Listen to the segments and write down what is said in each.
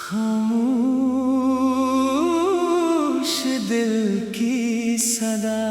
खामोश दिल की सदा।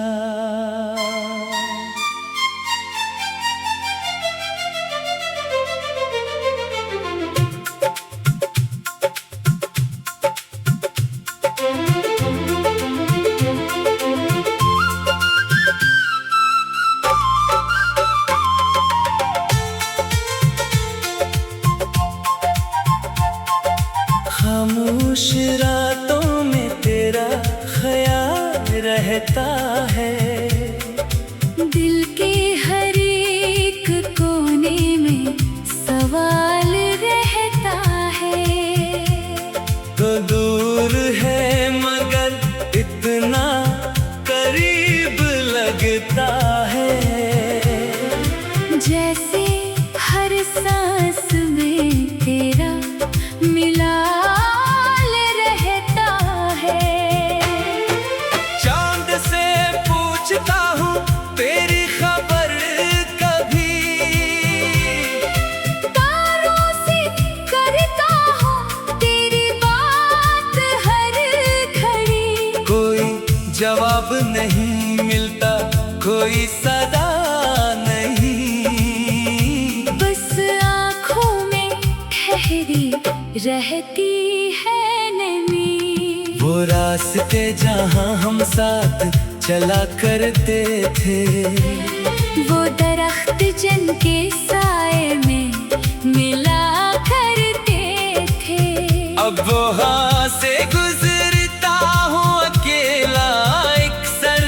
खामोश रातों में तेरा ख्याल रहता है, दिल के हर एक कोने में सवाल रहता है। तो दूर है मगर इतना करीब लगता है, जैसे हर सांस में तेरा मिलाल रहता है। चांद से पूछता हूँ तेरी खबर कभी, तारों से करता हूँ तेरी बात हर घड़ी। कोई जवाब नहीं मिलता, कोई सदा नहीं, बस आँखों में ठहरी रहती है नमी। वो रास्ते जहाँ हम साथ चला करते थे, वो दरख्त जिनके साए में मिला करते थे। अब वो वहाँ से गुजरता हूँ अकेला एक सर,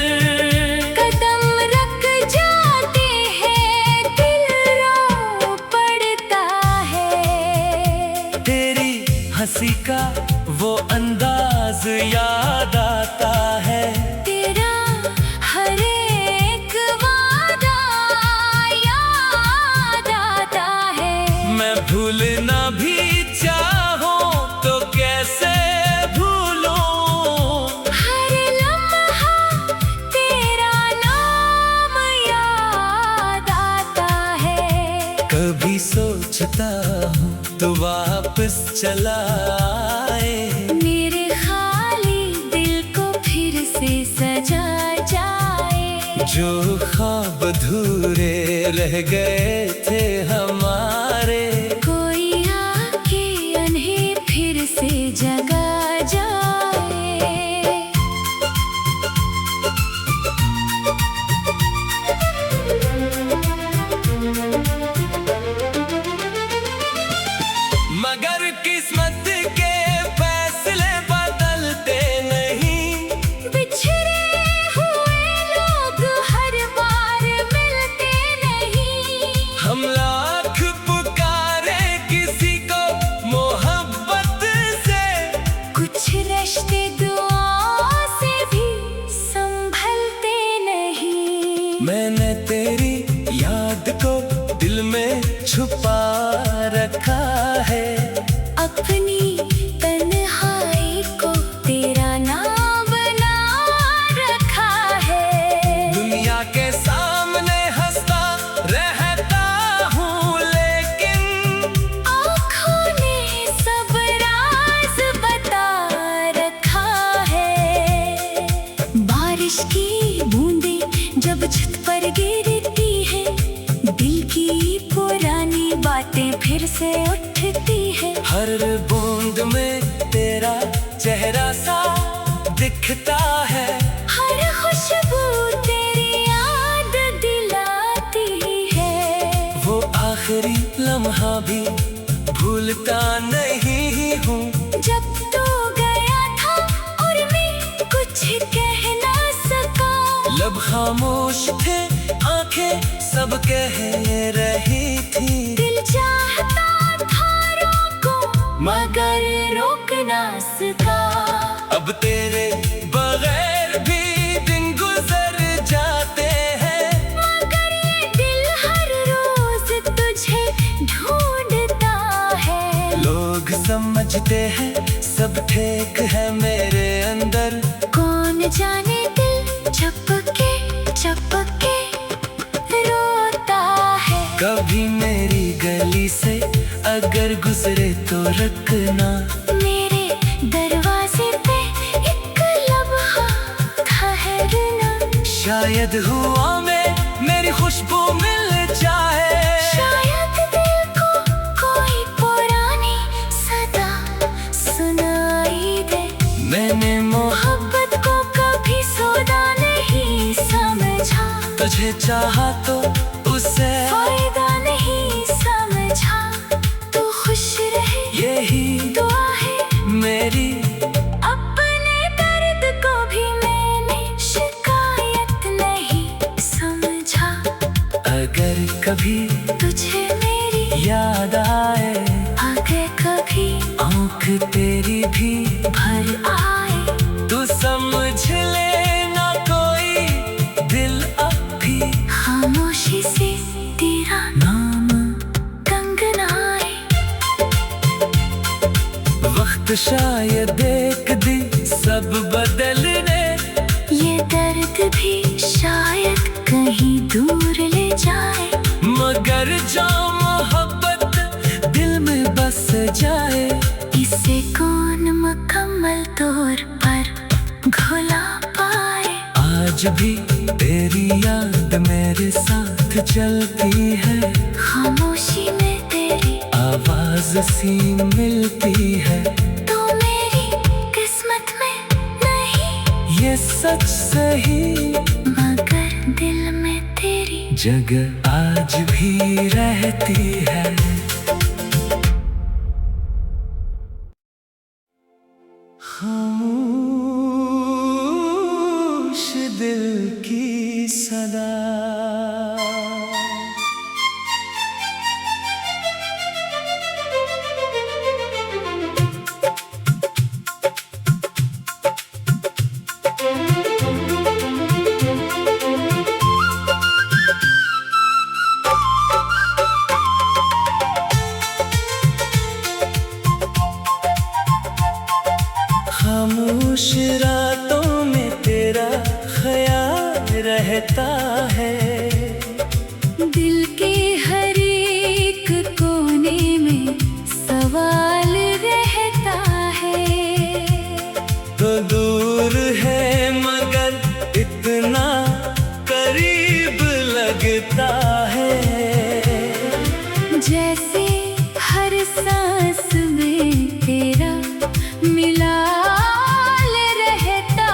कदम रख जाते हैं दिल रो पड़ता है। तेरी हंसी का वो अंदाज याद आता है, तेरा हर एक वादा याद आता है। मैं भूलना भी चाहूं तो कैसे भूलूं, हर लम्हा तेरा नाम याद आता है। कभी सोचता हूँ तो वापस चला आए, मेरे खाली दिल को फिर से सजा जाए। जो ख्वाब अधूरे रह गए थे हमारे, कोई आके उन्हें फिर से जगा जाए। मगर किस्मत के फैसले बदलते नहीं, बिछड़े हुए लोग हर बार मिलते नहीं। हम लाख पुकारे किसी को मोहब्बत से, कुछ रिश्ते दुआओं से भी संभलते नहीं। मैंने तेरी याद को दिल में छुपा रखा है, अपनी तन्हाई को तेरा नाम बना रखा है। दुनिया के सामने हंसता रहता हूँ लेकिन आँखों ने सब राज बता रखा है। बारिश की बूंदें जब छत पर गिरती है, दिल की पुरानी बातें फिर से उठती है। हर बूंद में तेरा चेहरा सा दिखता है, हर खुशबू तेरी याद दिलाती है। वो आखिरी लम्हा भी भूलता नहीं हूँ। जब तू गया था और मैं कुछ कह ना सका, लब खामोश थे, आंखें सब कह रही थी, दिल चाहता था रोको मगर रोक ना सका। अब तेरे बगैर भी दिन गुजर जाते हैं, मगर ये दिल हर रोज तुझे ढूंढता है। लोग समझते हैं सब ठीक है मेरे अंदर, कौन जाने दिल चपके चपके रोता है। कभी मेरी गली से अगर गुजरे तो रखना। शायद हुआ में मेरी खुशबू मिल जाए। शायद दिल को कोई पुरानी सदा सुनाई दे। मैंने मोहब्बत को कभी सौदा नहीं समझा। तुझे चाहा तो उसे फायदा नहीं समझा। तू खुश रहे यही दुआ है मेरी। अपने दर्द को भी मैंने शिकायत नहीं समझा। अगर कभी तुझे मेरी याद आए, अगर कभी आँख तेरी भी भर आए, तू समझ लेना कोई दिल अब भी खामोशी से तेरा नाम। कंगनाए। वक्त शायद एक दिन सब बदलने, ये दर्द भी शायद कहीं दूर ले जाए। मगर जो मोहब्बत दिल में बस जाए, इसे कौन मुकम्मल तौर पर घुला पाए। आज भी तेरी याद मेरे साथ चलती है। खामोशी में तेरी आवाज सी मिलती है। तो मेरी किस्मत में नहीं, ये सच सही, मगर दिल में तेरी जगह आज भी रहती है। खामोश दिल की सदा। खामोश रातों में तेरा ख्याल रहता है। दिल के हर एक कोने में सवाल रहता है। तो दूर है मगर इतना करीब लगता है। जैसे हर सांस में तेरा मिलाल रहता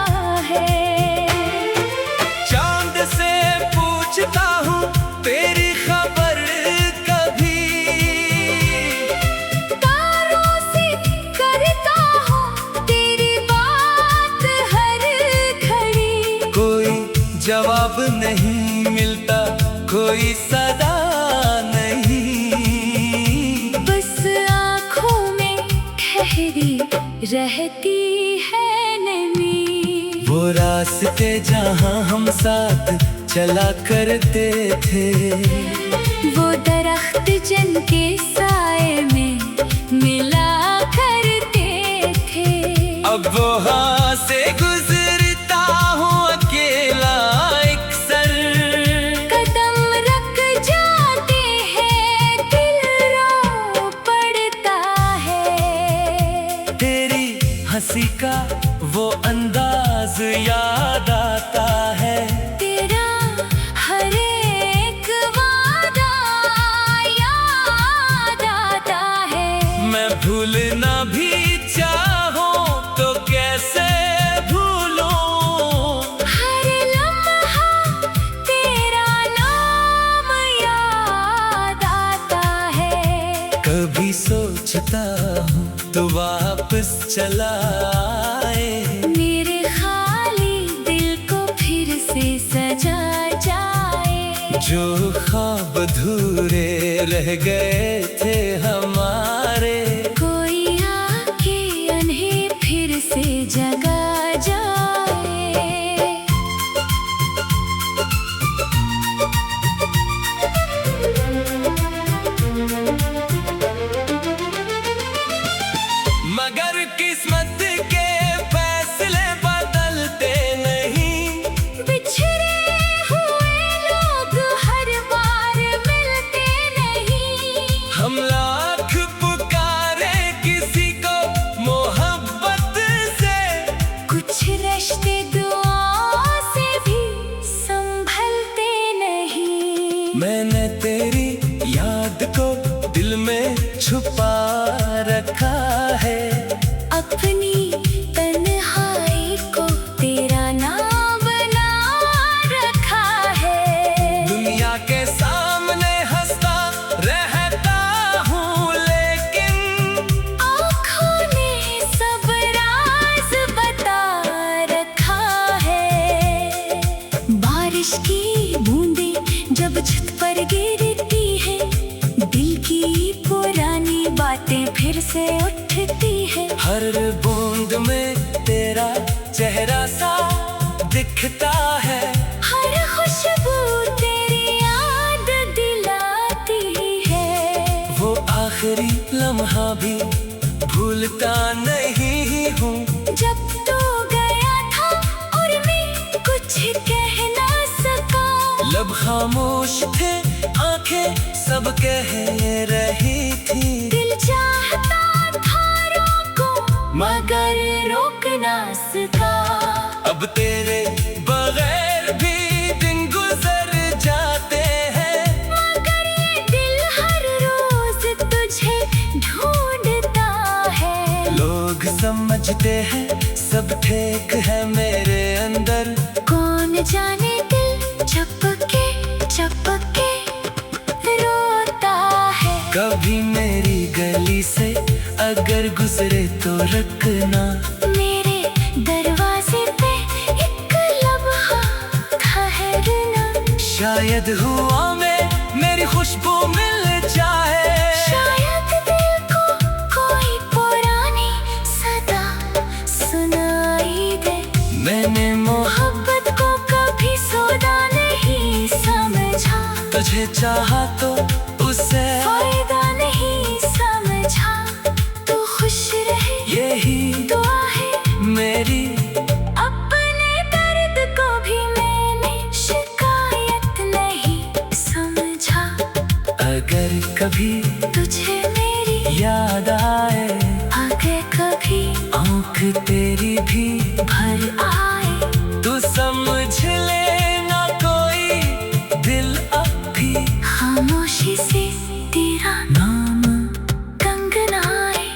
है। चांद से पूछता हूँ तेरी खबर कभी, तारों से करता हूँ तेरी बात हर घड़ी। कोई जवाब नहीं मिलता, कोई सदा नहीं। बस आँखों में ठहरी रहती है नमी। वो रास्ते जहाँ हम साथ चला करते थे, वो दरख्त जिनके साए में मिला करते थे। अब वहाँ से गुजरता हूँ अकेला एक सर। कदम रख जाते हैं, दिल रो पड़ता है। तेरी हंसी का वो अंदाज याद आता है। तेरा हर एक वादा याद आता है। मैं भूलना भी चाहूं तो कैसे भूलूं। हर लम्हा तेरा नाम याद आता है। कभी सोचता हूँ तो वापस चला आए। मेरे खाली दिल को फिर से सजा जाए। जो ख्वाब अधूरे रह गए थे हमारे, कोई आके उन्हें फिर से जगा जाए। मगर किस्मत के फैसले बदलते नहीं। बिछड़े हुए लोग हर बार मिलते नहीं। हम लाख रखा है। अपनी तन्हाई को तेरा नाम बना रखा है। दुनिया के सामने हंसता रहता हूँ, लेकिन आँखों ने सब राज बता रखा है। बारिश की बूंदें जब छत पर गिरती है, दिल की पुरानी बातें फिर से उठती है। हर बूंद में तेरा चेहरा सा दिखता है। हर खुशबू तेरी याद दिलाती है। वो आखिरी लम्हा भी भूलता नहीं हूँ। जब तू गया था और मैं कुछ कह ना सका, लब खामोश थे, आंखें सब कह रही थी। दिल चाहता था रोको मगर रोक ना सका। अब तेरे बगैर भी दिन गुजर जाते हैं, मगर ये दिल हर रोज तुझे ढूंढता है। लोग समझते हैं सब ठीक है मेरे अंदर। कौन जाने दिल चपके चपके रोता है। कभी मेरी गली से अगर गुजरे तो रखना, मेरे दरवाजे पे एक लम्हा ठहरना। शायद हुआ में मेरी खुशबू मिल जाए। शायद दिल को कोई पुरानी सदा सुनाई दे। मैंने मोहब्बत को कभी सौदा नहीं समझा, तुझे चाहा तो उसे फायदा नहीं समझा। तू खुश रहे यही दुआ है मेरी। अपने दर्द को भी मैंने शिकायत नहीं समझा। अगर कभी तुझे मेरी याद आए, अगर कभी आँख तेरी भी भर आए, तू समझ लेना कोई दिल अब भी खामोशी से तेरा नाम। कंगनाए।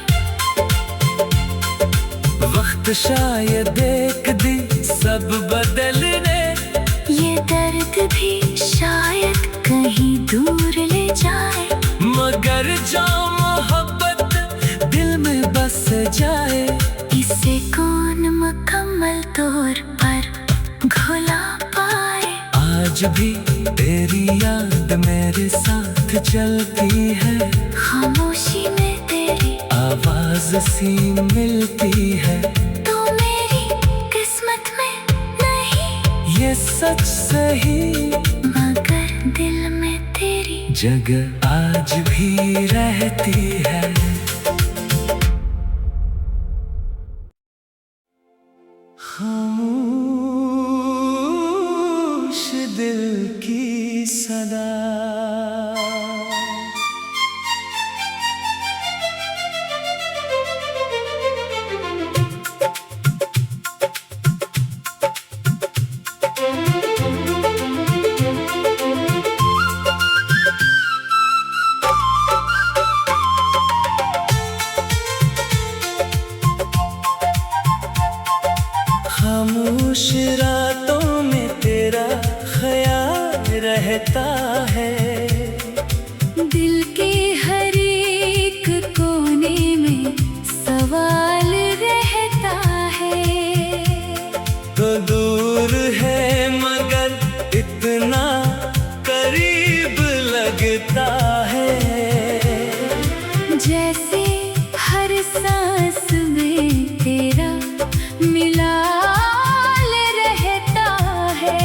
वक्त शायद एक दिन सब बदलने, ये दर्द भी शायद कहीं दूर ले जाए। मगर जो मोहब्बत दिल में बस जाए, इसे कौन मुकम्मल तौर पर घुला पाए। आज भी तेरी याद मेरे साथ चलती है। खामोशी में तेरी आवाज सी मिलती है। तो मेरी किस्मत में नहीं, ये सच सही, मगर दिल में तेरी जगह आज भी रहती है। खामोश दिल की सदा। खामोश रातों में तेरा ख्याल रहता है। दिल के हर एक कोने में सवाल रहता है। तो दूर है मगर इतना करीब लगता है। जैसे हर सांस में तेरा मिलाल रहता है।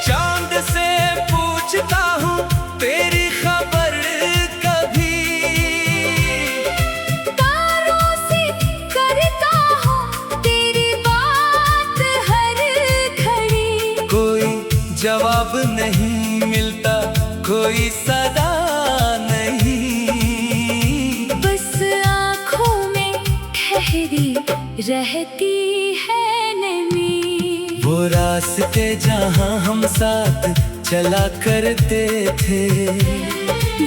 चांद से पूछता हूँ तेरी खबर कभी, तारों से करता हूँ तेरी बात हर घड़ी। कोई जवाब नहीं मिलता, कोई सदा नहीं। बस आँखों में ठहरी रहती है नमी। वो रास्ते जहाँ हम साथ चला करते थे,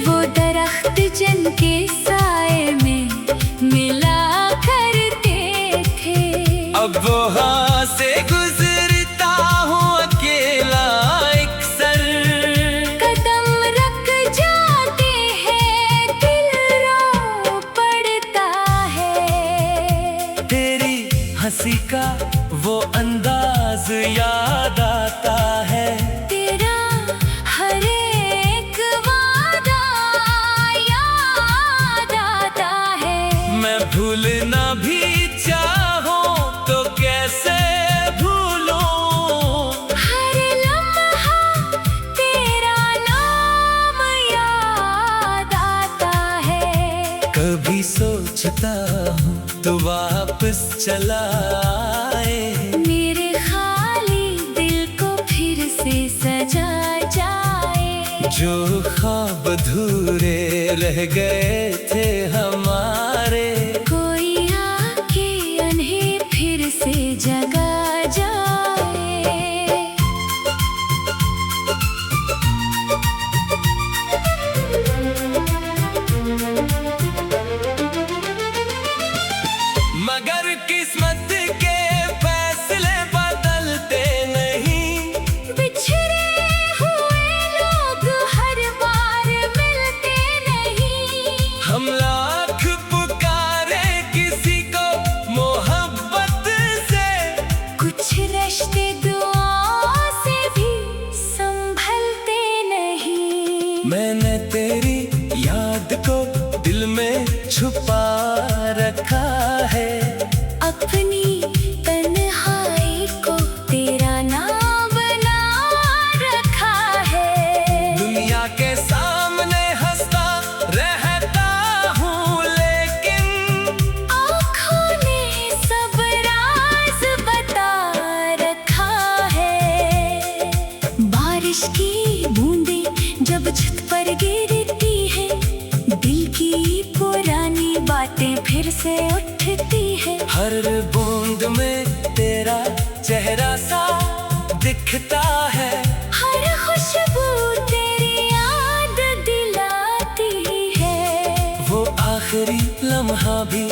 वो दरख्त जिनके साए हंसी का वो अंदाज याद आता है। तेरा हर एक वादा याद आता है। मैं भूलना भी चाहूं तो कैसे भूलूं? हर लम्हा तेरा नाम याद आता है। कभी सोचता हूँ तो वापस चला आए। मेरे खाली दिल को फिर से सजा जाए। जो ख्वाब अधूरे रह गए थे हमारे, कोई आके उन्हें फिर से जगा जाए। मगर किस्मत के फैसले बदलते नहीं। बिछड़े हुए लोग हर बार मिलते नहीं। हम लाख पुकारे किसी को मोहब्बत से, कुछ रिश्ते दुआओं से भी संभलते नहीं। मैंने तेरी याद को दिल में छुपा रखा है। अपनी तन्हाई को तेरा नाम बना रखा है। दुनिया के सामने हंसता रहता हूँ, लेकिन आँखों ने सब राज बता रखा है। बारिश की बूंदें जब छत पर गिरती है, दिल की पुरानी बातें फिर से उठती है। हर बूंद में तेरा चेहरा सा दिखता है। हर खुशबू तेरी याद दिलाती है। वो आखिरी लम्हा भी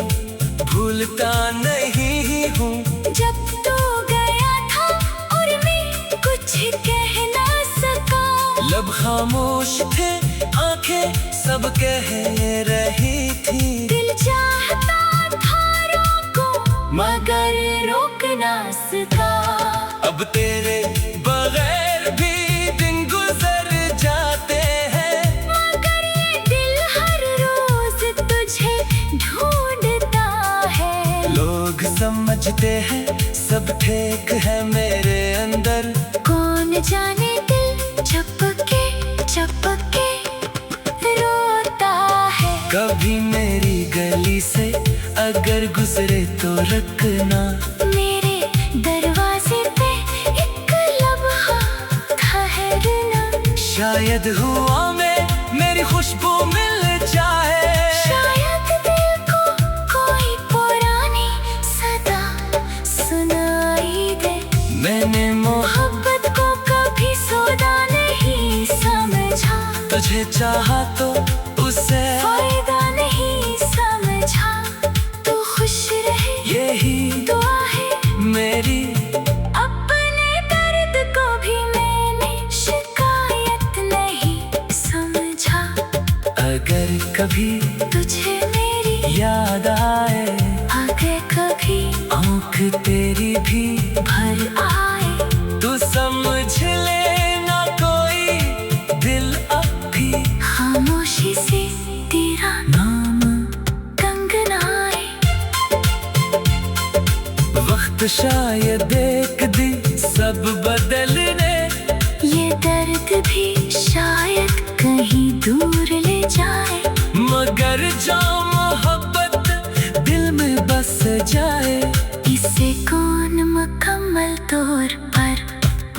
भूलता नहीं हूँ। जब तू गया था और मैं कुछ कह ना सका, लब खामोश थे, आंखें सब कह रही थी। दिल चाहता था रोको मगर रोक ना सका। अब तेरे बगैर भी दिन गुजर जाते हैं, मगर ये दिल हर रोज तुझे ढूंढता है। लोग समझते हैं सब ठीक है मेरे अंदर। कौन जाने दिल चपके चपके रोता है। कभी मेरी गली से अगर गुजरे तो रखना। मेरे दरवाजे पे एक लम्हा ठहरना। शायद हुआ में मेरी खुशबू मिल जाए। शायद दिल को कोई पुरानी सदा सुनाई दे। मैंने मोहब्बत को कभी सौदा नहीं समझा। तुझे चाहा तो उसे फायदा नहीं समझा। तू खुश रहे यही दुआ है मेरी। अपने दर्द को भी मैंने शिकायत नहीं समझा। अगर कभी तुझे मेरी याद आए, अगर कभी आँख तेरी भी भर आए, तू समझ लेना कोई दिल अब भी खामोशी से तेरा नाम। कंगनाए। वक्त शायद एक दिन सब बदलने, ये दर्द भी शायद कहीं दूर ले जाए। मगर जो मोहब्बत दिल में बस जाए, इसे कौन मुकम्मल तौर पर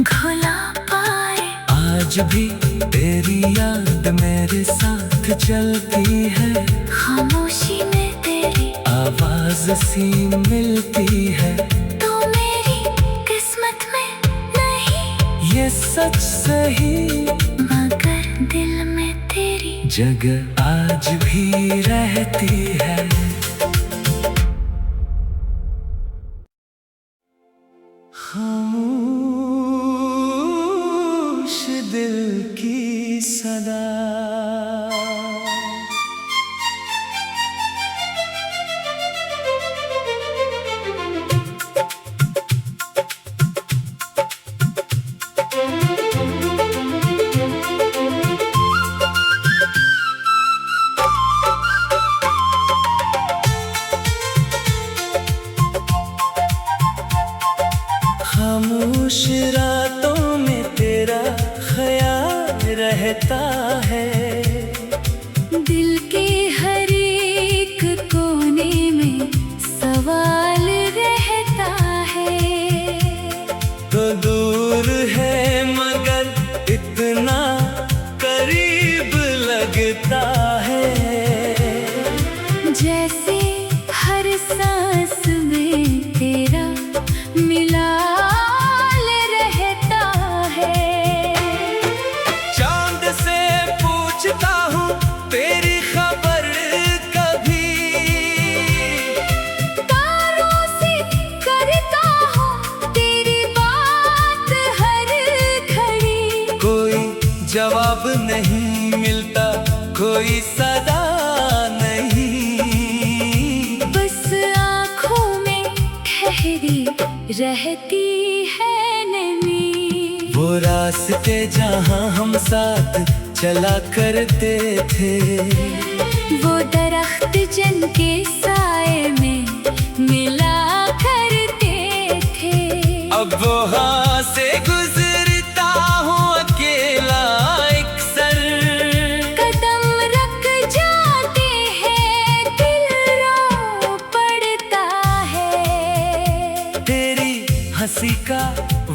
भुला पाए। आज भी तेरी याद मेरे साथ चलती है। खामोशी में तेरी आवाज सी मिलती है। तो मेरी किस्मत में नहीं, ये सच सही, मगर दिल में तेरी जगह आज भी रहती है। खामोश दिल की सदा। जैसे हर सांस में तेरा मिलाल रहता है। चांद से पूछता हूँ तेरी खबर कभी, तारों से करता हूँ तेरी बात हर घड़ी। कोई जवाब नहीं मिलता, कोई सदा नहीं, बस आँखों में ठहरी रहती है नमी। वो रास्ते जहाँ हम साथ चला करते थे, वो दरख्त जिनके साए में मिला करते थे। अब वहाँ से गुजरता हूँ अकेला एक सर। कदम रख जाते हैं, दिल रो पड़ता है। तेरी हंसी का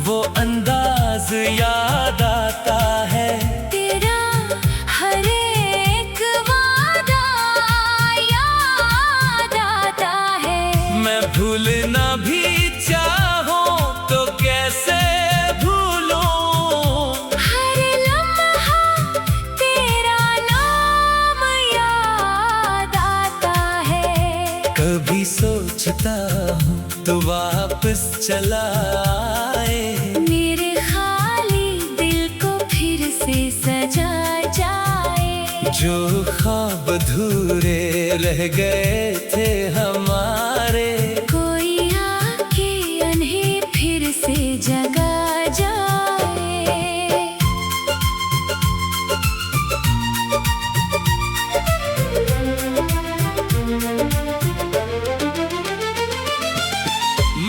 वो अंदाज याद आता है, तेरा हर एक वादा याद आता है। मैं भूलना भी चाहूं तो कैसे भूलूं, हर लम्हा तेरा नाम याद आता है। कभी सोचता हूँ तो वापस चला आए, मेरे खाली दिल को फिर से सजा जाए। जो ख्वाब अधूरे रह गए थे हमारे, कोई आके उन्हें फिर से जगा जाए।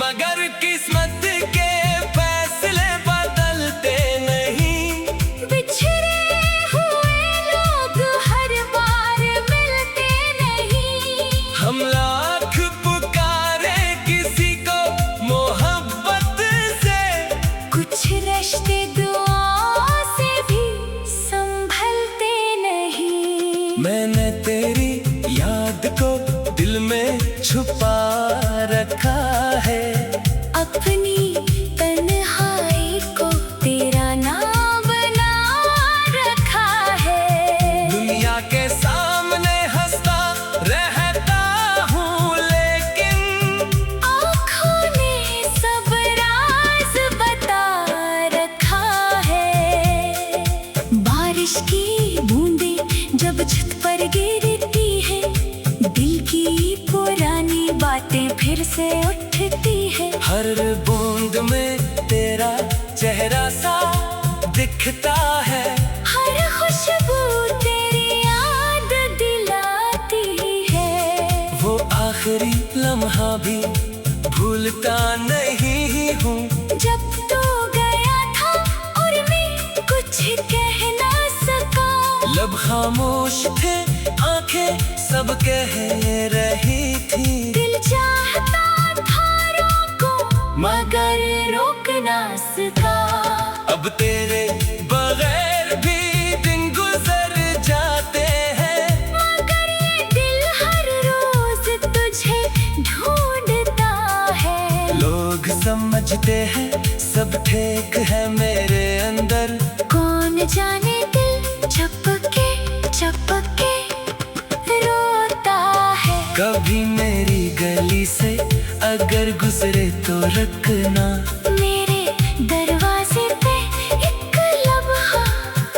मगर किस्मत के फैसले बदलते नहीं। बिछड़े हुए लोग हर बार मिलते नहीं। हम लाख पुकारे किसी को मोहब्बत से, कुछ रिश्ते दुआओं से भी संभलते नहीं। मैंने तेरी याद को दिल में छुपा रखा है, अपनी तन्हाई को तेरा नाम बना रखा है। दुनिया के सामने हंसता रहता हूँ, लेकिन आँखों ने सब राज बता रखा है। बारिश की बूंदें जब छत पर गिरती है, दिल की पुरानी बातें फिर से उठती है। हर बूंद में तेरा चेहरा सा दिखता है, हर खुशबू तेरी याद दिलाती है। वो आखिरी लम्हा भी भूलता नहीं हूँ। जब तू गया था और मैं कुछ कह ना सका, लब खामोश थे, आंखें सब कह रही थी। दिल चाहता था रोको मगर रोक ना सका। अब तेरे बगैर भी दिन गुजर जाते हैं, मगर ये दिल हर रोज तुझे ढूंढता है। लोग समझते हैं सब ठीक है मेरे अंदर, कौन जाने दिल चपके चपके रोता है। कभी मेरी गली से अगर गुजरे तो रखना, मेरे दरवाजे पे एक लम्हा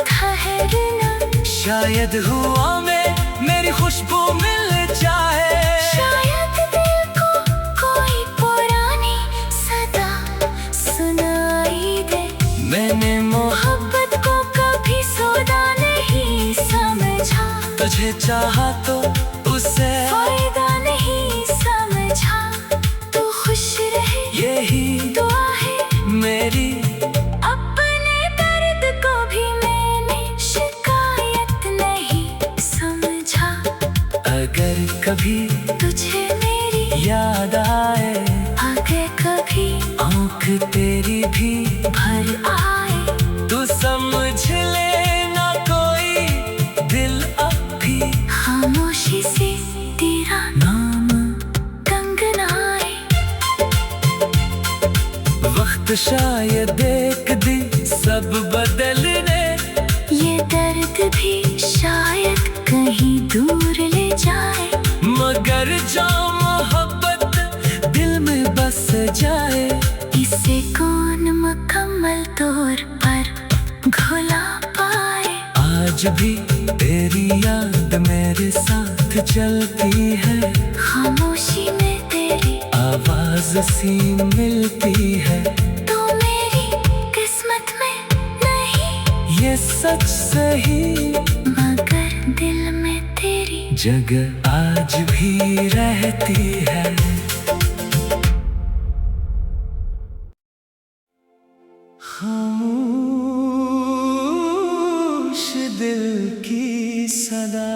ठहरना। शायद हुआ में मेरी खुशबू मिल जाए। शायद दिल को कोई पुरानी सदा सुनाई दे। मैंने मोहब्बत को कभी सौदा नहीं समझा, तुझे चाहा तो उसे फायदा नहीं समझा। तू खुश रहे यही दुआ है मेरी। अपने दर्द को भी मैंने शिकायत नहीं समझा। अगर कभी तुझे मेरी याद आए, अगर कभी आँख तेरी भी भर आए, तू समझ लेना कोई दिल अब भी खामोशी से तेरा वक्त शायद एक दिन सब बदलने, ये दर्द भी शायद कहीं दूर ले जाए, मगर जो मोहब्बत दिल में बस जाए, इसे कौन मुकम्मल तौर पर भुला पाए। आज भी तेरी याद मेरे साथ चलती है, खामोशी में तेरी आवाज सी मिलती है। तो मेरी किस्मत में नहीं, ये सच सही, मगर दिल में तेरी जगह आज भी रहती है। खामोश दिल की सदा,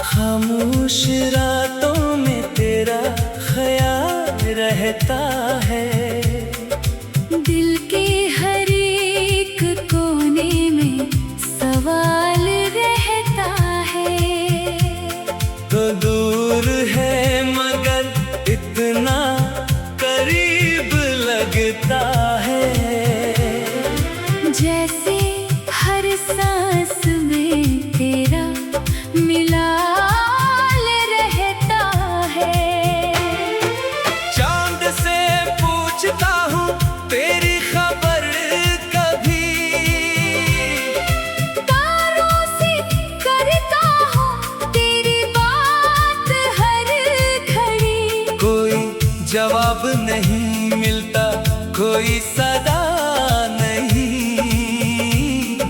खामोश रातों में तेरा ख्याल रहता है, दिल के हर एक कोने में सवाल रहता है। तो दूर है मगर इतना करीब लगता है, जैसे हर सांस में तेरा मिलाल रहता है। चांद से पूछता हूँ तेरी खबर कभी, तारों से करता हूँ तेरी बात हर घड़ी, कोई जवाब नहीं मिलता, कोई सदा नहीं,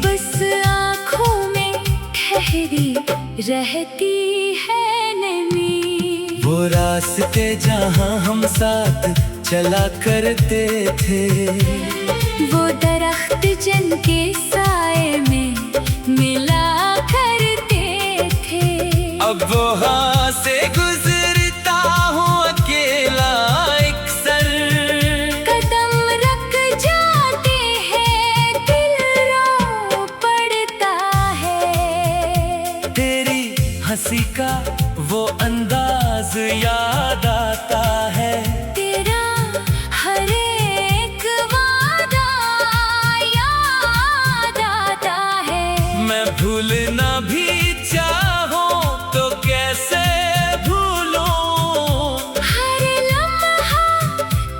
बस आँखों में ठहरी रहती है नमी। वो रास्ते जहाँ हम साथ चला करते थे, वो दरख्त जिनके साए में मिला करते थे, अब वहाँ से गुजरता हूँ अकेला एक सर, कदम रख जाते हैं दिल रो पड़ता है। तेरी हंसी का वो अंदाज याद आता है, तेरा हर एक वादा याद आता है। मैं भूलना भी चाहूँ तो कैसे भूलूं, हर लम्हा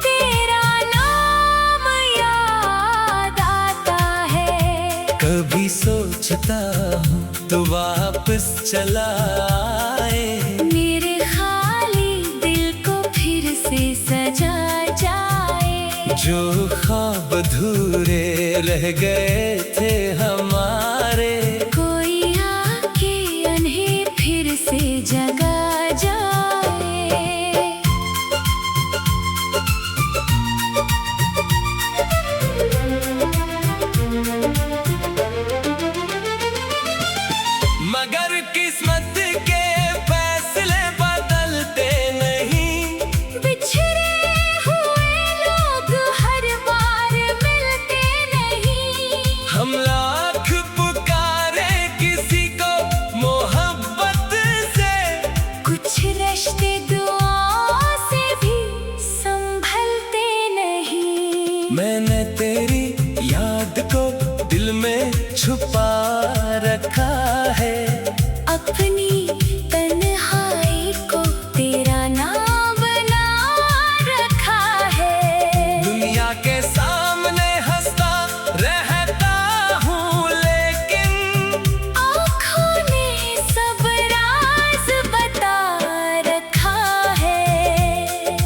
तेरा नाम याद आता है। कभी सोचता हूँ तो वापस चला आए, मेरे खाली दिल को फिर से सजा जाए, जो ख्वाब अधूरे रह गए थे हमारे, कोई आके उन्हें फिर से जगा जाए। मगर किस्मत के फैसले बदलते नहीं, बिछड़े हुए लोग हर बार मिलते नहीं, हम लाख पुकारे किसी को मोहब्बत से, कुछ रिश्ते दुआओं से भी संभलते नहीं। मैंने तेरी याद को दिल में छुपा रखा है, अपनी तन्हाई को तेरा नाम बना रखा है। दुनिया के सामने हंसता रहता हूँ, लेकिन आँखों ने सब राज बता रखा है।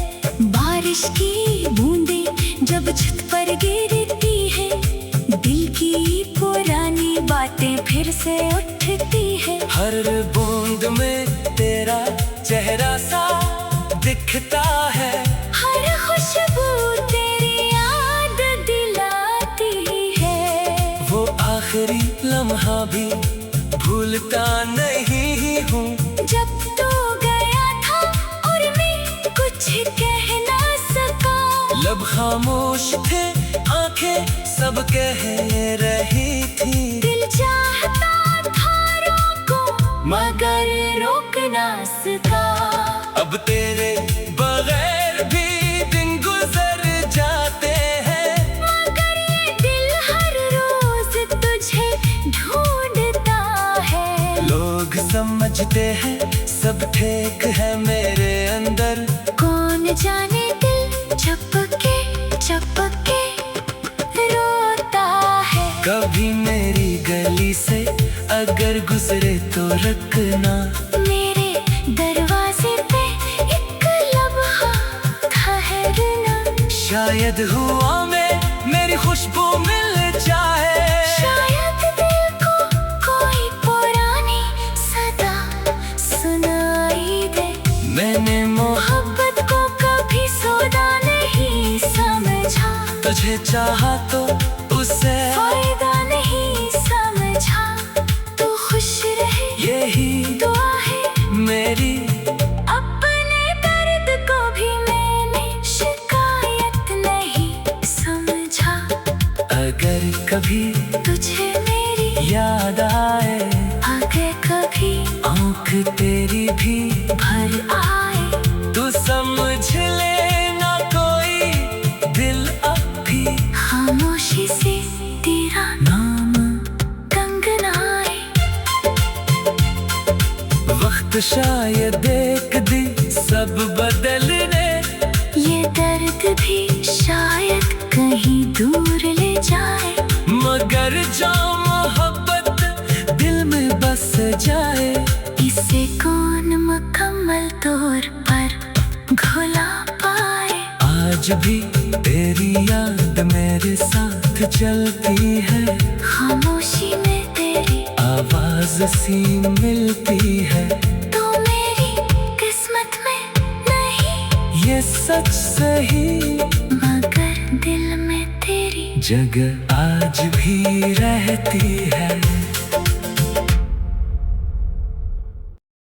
बारिश की बूंदें जब छत पर गिरती है, दिल की पुरानी बातें फिर से उठती है। हर बूंद में तेरा चेहरा सा दिखता है, हर खुशबू तेरी याद दिलाती है। वो आखिरी लम्हा भी भूलता नहीं हूँ। जब तू गया था और मैं कुछ कह ना सका, लब खामोश थे, आंखें सब कह रही थी। दिल चाहता था रोको मगर रोक ना सका। अब तेरे बगैर भी दिन गुजर जाते हैं, मगर ये दिल हर रोज तुझे ढूंढता है। लोग समझते हैं सब ठीक है मेरे अंदर, कौन जाने दिल चपके चपके रोता है। कभी मेरी गली से अगर गुजरे तो रखना, मेरे दरवाजे पे एक लम्हा ठहरना। शायद हुआ में मेरी खुशबू मिल जाए। शायद दिल को कोई पुरानी सदा सुनाई दे। मैंने मोहब्बत को कभी सौदा नहीं समझा, तुझे चाहा तो उसे फायदा नहीं समझा। तू खुश रहे यही दुआ है मेरी। अपने दर्द को भी मैंने शिकायत नहीं समझा। अगर कभी तुझे मेरी याद आए, अगर कभी आँख तेरी भी भर आए, तू समझ लेना कोई दिल अब भी खामोशी से तेरा नाम। कंगनाए। वक्त शायद एक दिन सब बदलने, ये दर्द भी शायद कहीं दूर ले जाए, मगर जो मोहब्बत दिल में बस जाए, इसे कौन मुकम्मल तौर पर भुला पाए। आज भी तेरी याद मेरे साथ चलती है, खामोशी में तेरी आवाज सी मिलती है। तो मेरी किस्मत में नहीं, ये सच सही, मगर दिल में तेरी जगह आज भी रहती है।